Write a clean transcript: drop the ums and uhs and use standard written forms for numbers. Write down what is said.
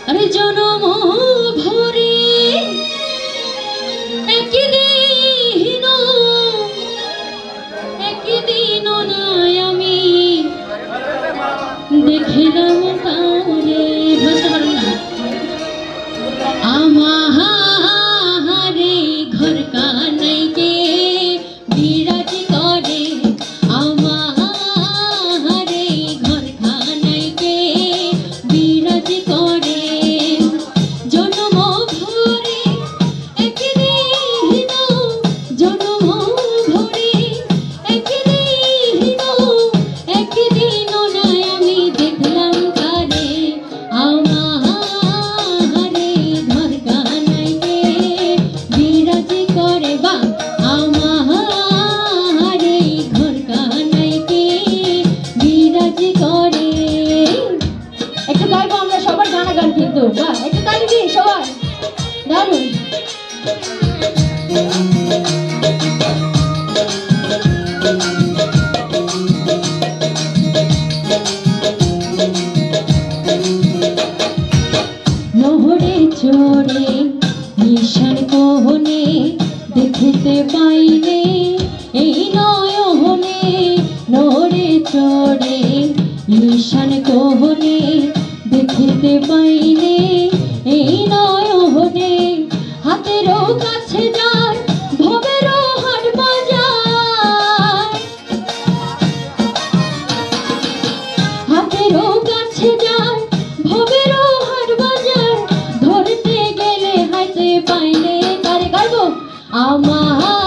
আরে জনম ভরে একদিন নয় আমি দেখিলাম তারে ভাষা পারো না আমারে ঘর কানাইকে বিরাজ করে আমারে ঘর কানাইকে বিরাজ করে জন্ম ভরে একদিন জন্ম ভরে একদিন নয় আমি দেখলাম তারে আমারে ঘর কানাইকে বিরাজ করে বা আমারে ঘর কানাইকে বিরাজ করে। একটু গাইবো আমরা সবার জানা গান কিন্তু বা একটু তালি দিই সবাই দারুণ। নহরে চড়ে নিশান কোহনে দেখিতে পাইলে এই নয়নে নহরে চড়ে নিশান কোহনে দেখিতে পাইলে এই নয়নে হাতেরও কাছে যার ভবেরও হাট বাজার হাতেরও কাছে যার ভবেরও হাট বাজার ধরতে গেলে হাইতে পাইলে তারে গাইবো আমার